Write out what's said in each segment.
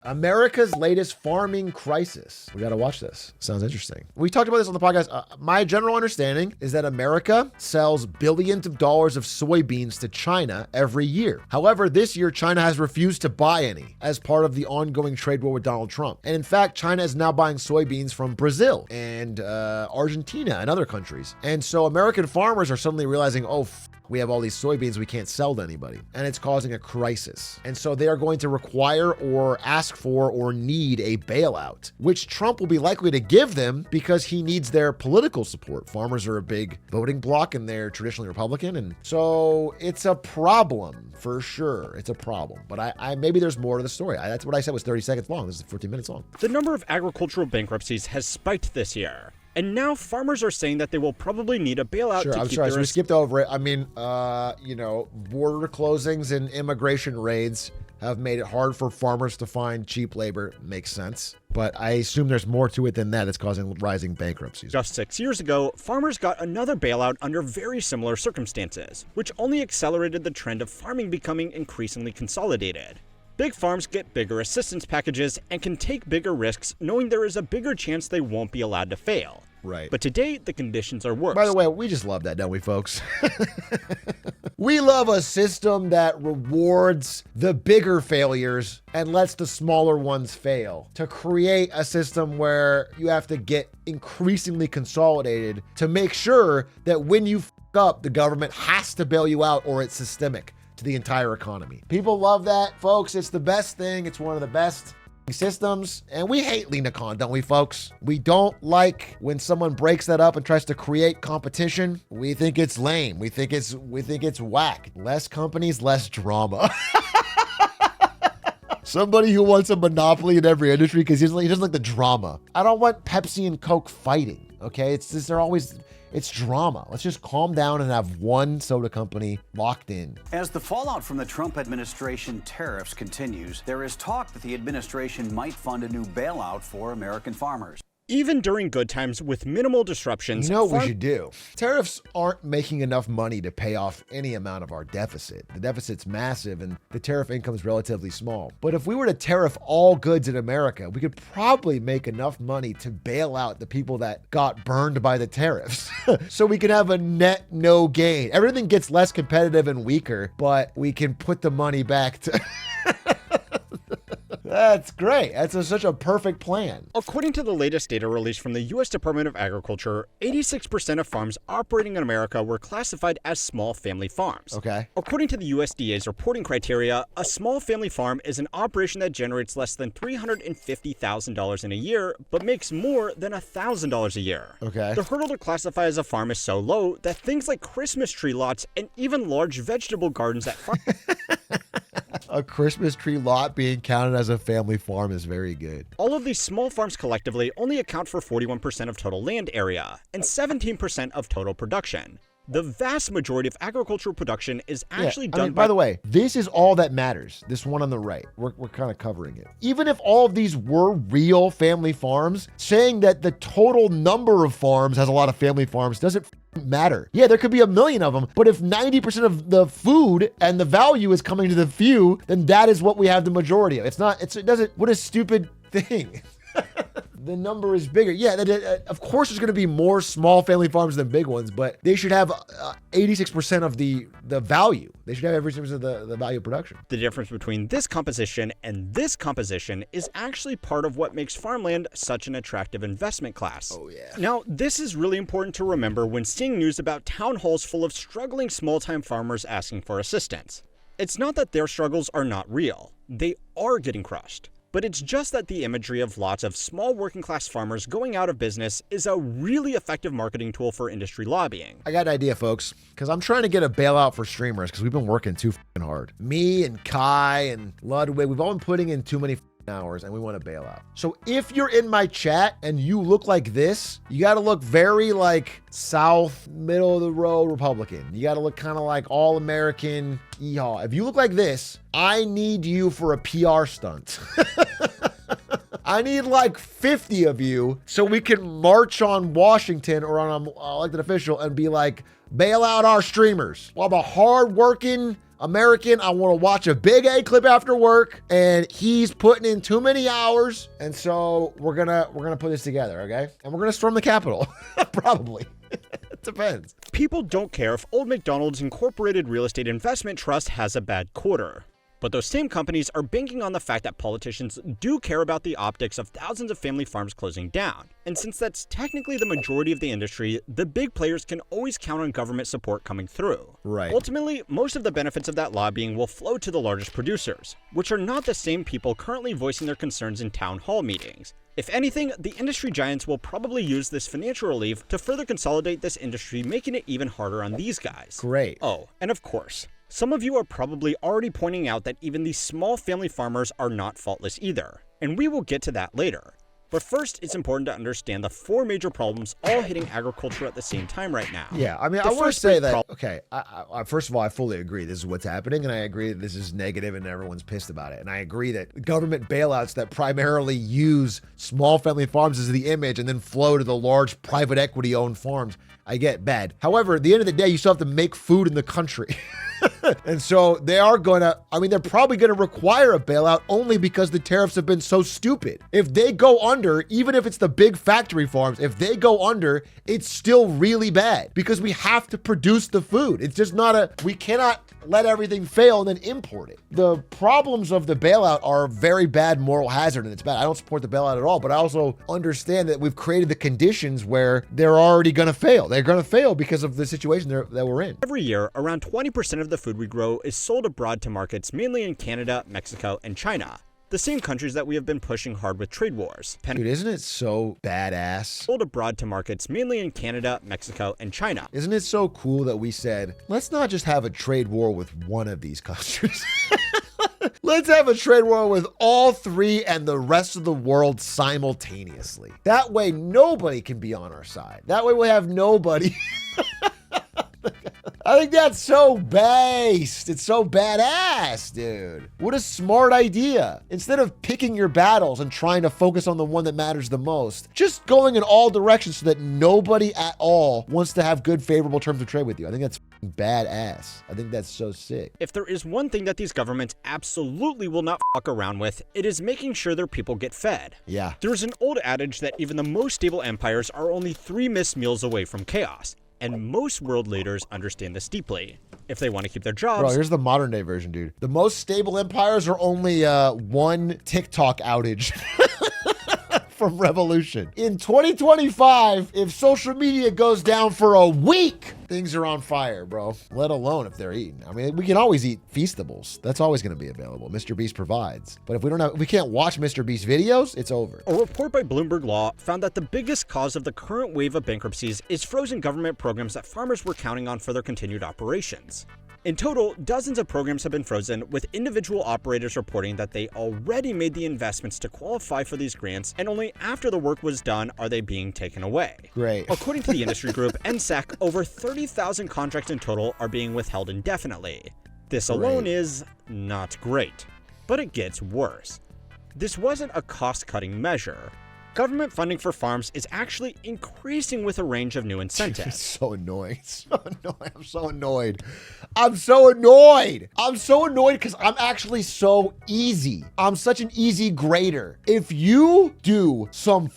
America's latest farming crisis. We got to watch this. Sounds interesting. We talked about this on the podcast. My general understanding is that America sells billions of dollars of soybeans to China every year. However, this year, China has refused to buy any as part of the ongoing trade war with Donald Trump. And in fact, China is now buying soybeans from Brazil and Argentina and other countries. And so American farmers are suddenly realizing, we have all these soybeans we can't sell to anybody, and it's causing a crisis. And so they are going to require or ask for or need a bailout, which Trump will be likely to give them because he needs their political support. Farmers are a big voting bloc and they're traditionally Republican. And so it's a problem for sure. It's a problem, but I maybe there's more to the story. That's what I said was 30 seconds long. This is 14 minutes long. The number of agricultural bankruptcies has spiked this year. And now farmers are saying that they will probably need a bailout to keep their... So we skipped over it. I mean, border closings and immigration raids have made it hard for farmers to find cheap labor. Makes sense. But I assume there's more to it than that. It's causing rising bankruptcies. Just 6 years ago, farmers got another bailout under very similar circumstances, which only accelerated the trend of farming becoming increasingly consolidated. Big farms get bigger assistance packages and can take bigger risks knowing there is a bigger chance they won't be allowed to fail. Right. But today, the conditions are worse. By the way, we just love that, don't we, folks? We love a system that rewards the bigger failures and lets the smaller ones fail. To create a system where you have to get increasingly consolidated to make sure that when you f up, the government has to bail you out or it's systemic to the entire economy. People love that, folks. It's the best thing. It's one of the best systems, and we hate Lena Khan, don't we, folks? We don't like when someone breaks that up and tries to create competition. We think it's lame. We think it's whack. Less companies, less drama. Somebody who wants a monopoly in every industry because he doesn't like the drama. I don't want Pepsi and Coke fighting. Okay, it's drama. Let's just calm down and have one soda company locked in. As the fallout from the Trump administration tariffs continues, there is talk that the administration might fund a new bailout for American farmers. Even during good times with minimal disruptions... You know what we should do? Tariffs aren't making enough money to pay off any amount of our deficit. The deficit's massive and the tariff income is relatively small. But if we were to tariff all goods in America, we could probably make enough money to bail out the people that got burned by the tariffs. So we can have a net no gain. Everything gets less competitive and weaker, but we can put the money back to... That's great. That's such a perfect plan. According to the latest data released from the U.S. Department of Agriculture, 86% of farms operating in America were classified as small family farms. Okay. According to the USDA's reporting criteria, a small family farm is an operation that generates less than $350,000 in a year, but makes more than $1,000 a year. Okay. The hurdle to classify as a farm is so low that things like Christmas tree lots and even large vegetable gardens at farms... A Christmas tree lot being counted as a family farm is very good. All of these small farms collectively only account for 41% of total land area and 17% of total production. The vast majority of agricultural production is actually done by the way, this is all that matters. This one on the right, we're kind of covering it. Even if all of these were real family farms, saying that the total number of farms has a lot of family farms doesn't matter. Yeah, there could be 1 million of them, but if 90% of the food and the value is coming to the few, then that is what we have the majority of. What a stupid thing. The number is bigger. Yeah, of course there's going to be more small family farms than big ones, but they should have 86% of the value. They should have every percent of the value of production. The difference between this composition and this composition is actually part of what makes farmland such an attractive investment class. Oh, yeah. Now, this is really important to remember when seeing news about town halls full of struggling small-time farmers asking for assistance. It's not that their struggles are not real. They are getting crushed. But it's just that the imagery of lots of small working class farmers going out of business is a really effective marketing tool for industry lobbying. I got an idea, folks, because I'm trying to get a bailout for streamers because we've been working too f***ing hard. Me and Kai and Ludwig, we've all been putting in too many hours and we want to bail out. So if you're in my chat and you look like this, you got to look very like South, middle of the road Republican. You got to look kind of like all American yeehaw. If you look like this, I need you for a PR stunt. I need like 50 of you so we can march on Washington or on an elected official and be like, bail out our streamers. Well, I'm a hard-working American. I want to watch a Big A clip after work, and he's putting in too many hours. And so we're gonna put this together, okay? And we're gonna storm the Capitol, probably. It depends. People don't care if Old McDonald's Incorporated Real Estate Investment Trust has a bad quarter. But those same companies are banking on the fact that politicians do care about the optics of thousands of family farms closing down. And since that's technically the majority of the industry, the big players can always count on government support coming through. Right. Ultimately, most of the benefits of that lobbying will flow to the largest producers, which are not the same people currently voicing their concerns in town hall meetings. If anything, the industry giants will probably use this financial relief to further consolidate this industry, making it even harder on these guys. Great. Oh, and of course, some of you are probably already pointing out that even these small family farmers are not faultless either, and we will get to that later. But first, it's important to understand the 4 major problems all hitting agriculture at the same time right now. Yeah, I mean, I want to say that, okay, I first of all, I fully agree this is what's happening, and I agree that this is negative and everyone's pissed about it. And I agree that government bailouts that primarily use small family farms as the image and then flow to the large private equity owned farms, I get bad. However, at the end of the day, you still have to make food in the country. And so they're probably going to require a bailout only because the tariffs have been so stupid. If they go under, even if it's the big factory farms, if they go under, it's still really bad because we have to produce the food. It's just we cannot let everything fail and then import it. The problems of the bailout are a very bad moral hazard, and it's bad. I don't support the bailout at all, but I also understand that we've created the conditions where they're already going to fail. They're going to fail because of the situation that we're in. Every year, around 20% of the food we grow is sold abroad to markets mainly in Canada, Mexico, and China. The same countries that we have been pushing hard with trade wars. Dude, isn't it so badass? Sold abroad to markets mainly in Canada, Mexico, and China. Isn't it so cool that we said, let's not just have a trade war with one of these countries. Let's have a trade war with all 3 and the rest of the world simultaneously. That way, nobody can be on our side. That way, we have nobody. I think that's so based. It's so badass, dude. What a smart idea. Instead of picking your battles and trying to focus on the one that matters the most, just going in all directions so that nobody at all wants to have good, favorable terms of trade with you. I think that's badass. I think that's so sick. If there is one thing that these governments absolutely will not fuck around with, it is making sure their people get fed. Yeah. There's an old adage that even the most stable empires are only 3 missed meals away from chaos. And most world leaders understand this deeply. If they want to keep their jobs... Bro, here's the modern day version, dude. The most stable empires are only 1 TikTok outage from revolution. In 2025, if social media goes down for a week, things are on fire, bro. Let alone if they're eating. I mean, we can always eat Feastables. That's always going to be available. Mr. Beast provides. But if we can't watch Mr. Beast videos, it's over. A report by Bloomberg Law found that the biggest cause of the current wave of bankruptcies is frozen government programs that farmers were counting on for their continued operations. In total, dozens of programs have been frozen, with individual operators reporting that they already made the investments to qualify for these grants, and only after the work was done are they being taken away. Great. According to the industry group NSAC, over 30,000 contracts in total are being withheld indefinitely. This alone is not great, but it gets worse. This wasn't a cost-cutting measure. Government funding for farms is actually increasing with a range of new incentives. It's so annoying. It's so annoying. I'm so annoyed. I'm so annoyed. I'm so annoyed because I'm actually so easy. I'm such an easy grader. If you do some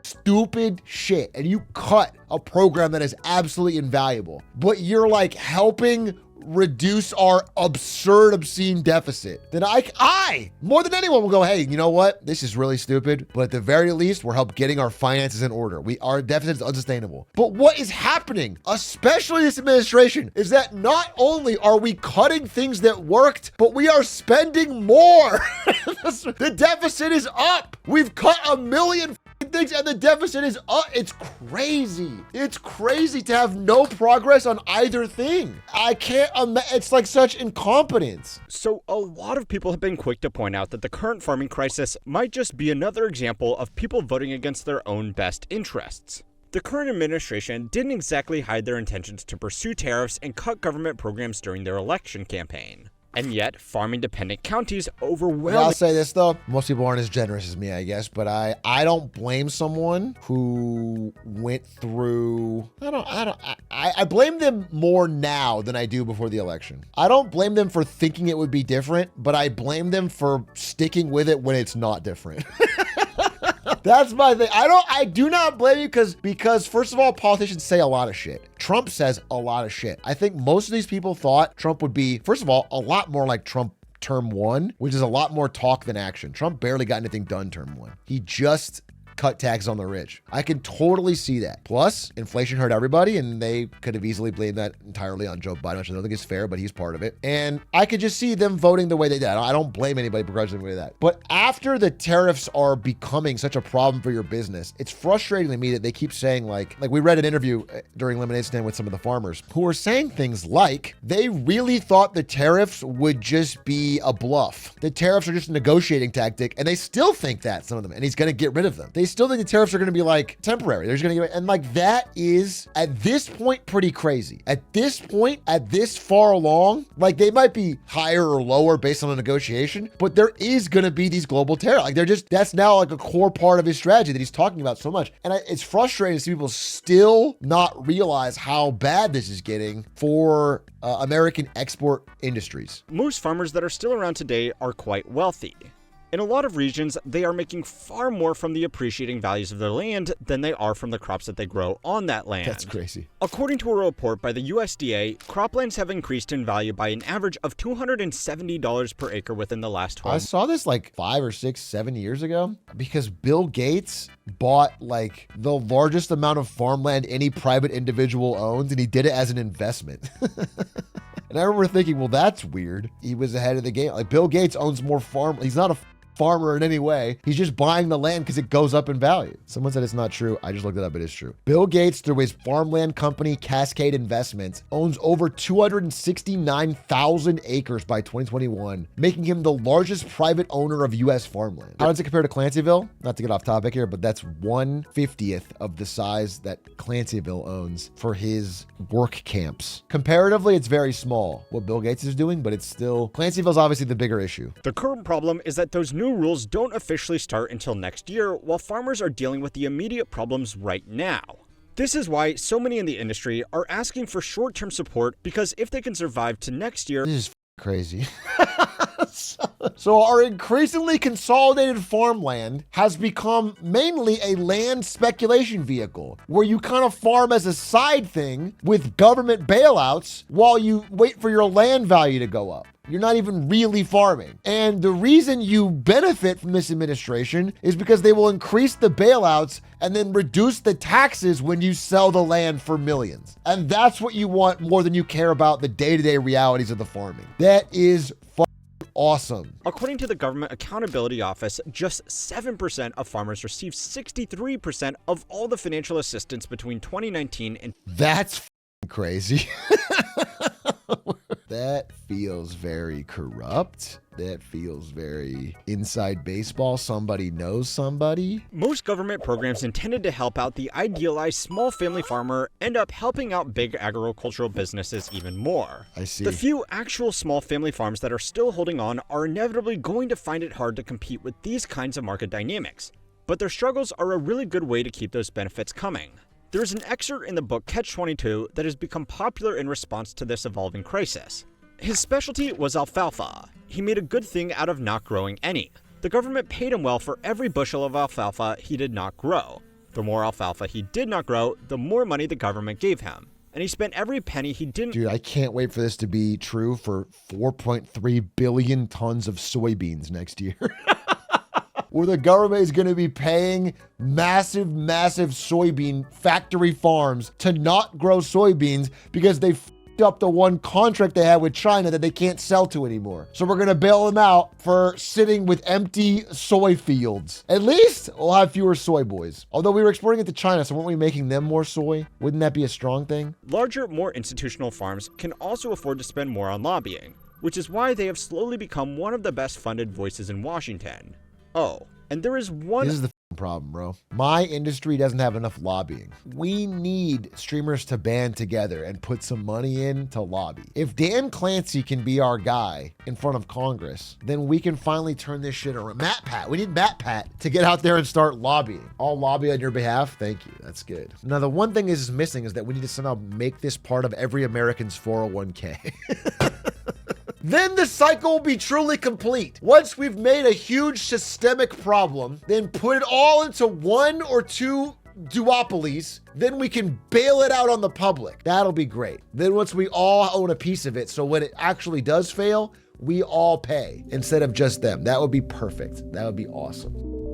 stupid shit and you cut a program that is absolutely invaluable, but you're like helping reduce our obscene deficit, then I more than anyone will go, hey, you know what? This is really stupid, but at the very least, we're helping getting our finances in order. Our deficit is unsustainable. But what is happening, especially this administration, is that not only are we cutting things that worked, but we are spending more. The deficit is up. We've cut 1 million things and the deficit is up. It's crazy. It's crazy to have no progress on either thing. I can't it's like such incompetence. So a lot of people have been quick to point out that the current farming crisis might just be another example of people voting against their own best interests. The current administration didn't exactly hide their intentions to pursue tariffs and cut government programs during their election campaign. And yet, farming-dependent counties I'll overwhelmingly say this though, most people aren't as generous as me, I guess, but I don't blame someone who went through, I blame them more now than I do before the election. I don't blame them for thinking it would be different, but I blame them for sticking with it when it's not different. That's my thing. I do not blame you because first of all, politicians say a lot of shit. Trump says a lot of shit. I think most of these people thought Trump would be, first of all, a lot more like Trump term one, which is a lot more talk than action. Trump barely got anything done term one. He just cut taxes on the rich. I can totally see that. Plus, inflation hurt everybody, and they could have easily blamed that entirely on Joe Biden, which I don't think is fair, but he's part of it. And I could just see them voting the way they did. I don't blame anybody begrudgingly with that. But after the tariffs are becoming such a problem for your business, it's frustrating to me that they keep saying like we read an interview during Lemonade Stand with some of the farmers who were saying things like they really thought the tariffs would just be a bluff. The tariffs are just a negotiating tactic, and they still think that, some of them, and he's going to get rid of them. They still think the tariffs are going to be like temporary. They're just going to get, and like that is at this point pretty crazy. At this point, at this far along, like they might be higher or lower based on the negotiation, but there is going to be these global tariffs. Like that's now like a core part of his strategy that he's talking about so much. And it's frustrating to see people still not realize how bad this is getting for American export industries. Most farmers that are still around today are quite wealthy. In a lot of regions, they are making far more from the appreciating values of their land than they are from the crops that they grow on that land. That's crazy. According to a report by the USDA, croplands have increased in value by an average of $270 per acre within the last 12 I months. saw this like 5 or 6, 7 years ago because Bill Gates bought like the largest amount of farmland any private individual owns, and he did it as an investment. And I remember thinking, well, that's weird. He was ahead of the game. Like Bill Gates owns more farm. He's not a farmer in any way. He's just buying the land because it goes up in value. Someone said it's not true. I just looked it up. It is true. Bill Gates, through his farmland company, Cascade Investments, owns over 269,000 acres by 2021, making him the largest private owner of U.S. farmland. How does it compare to Clancyville? Not to get off topic here, but that's 1/50th of the size that Clancyville owns for his work camps. Comparatively, it's very small what Bill Gates is doing, but it's still, Clancyville's obviously the bigger issue. The current problem is that those new rules don't officially start until next year, while farmers are dealing with the immediate problems right now. This is why so many in the industry are asking for short-term support, because if they can survive to next year, This is crazy. So our increasingly consolidated farmland has become mainly a land speculation vehicle where you kind of farm as a side thing with government bailouts while you wait for your land value to go up. You're not even really farming. And the reason you benefit from this administration is because they will increase the bailouts and then reduce the taxes when you sell the land for millions. And that's what you want more than you care about the day-to-day realities of the farming. That is awesome. according to the Government Accountability Office, just 7% of farmers received 63% of all the financial assistance between 2019 and That's crazy. That feels very corrupt. That feels very inside baseball. Somebody knows somebody. Most government programs intended to help out the idealized small family farmer end up helping out big agricultural businesses even more. I see. The few actual small family farms that are still holding on are inevitably going to find it hard to compete with these kinds of market dynamics, but their struggles are a really good way to keep those benefits coming. There is an excerpt in the book Catch-22 that has become popular in response to this evolving crisis. His specialty was alfalfa. He made a good thing out of not growing any. The government paid him well for every bushel of alfalfa he did not grow. The more alfalfa he did not grow, the more money the government gave him. And he spent every penny he didn't. Dude, I can't wait for this to be true for 4.3 billion tons of soybeans next year. Where the government is going to be paying massive soybean factory farms to not grow soybeans because they f***ed up the one contract they had with China that they can't sell to anymore. So we're going to bail them out for sitting with empty soy fields. At least we'll have fewer soy boys. Although we were exporting it to China, so weren't we making them more soy? Wouldn't that be a strong thing? Larger, more institutional farms can also afford to spend more on lobbying, which is why they have slowly become one of the best funded voices in Washington. Oh, and there is one... This is the problem, bro. My industry doesn't have enough lobbying. We need streamers to band together and put some money in to lobby. If Dan Clancy can be our guy in front of Congress, then we can finally turn this shit around. Matt Pat, we need Matt Pat to get out there and start lobbying. I'll lobby on your behalf. Thank you. That's good. Now, the one thing is missing is that we need to somehow make this part of every American's 401k. Then the cycle will be truly complete. Once we've made a huge systemic problem, then put it all into one or two duopolies, then we can bail it out on the public. That'll be great. Then once we all own a piece of it, so when it actually does fail, we all pay instead of just them. That would be perfect. That would be awesome.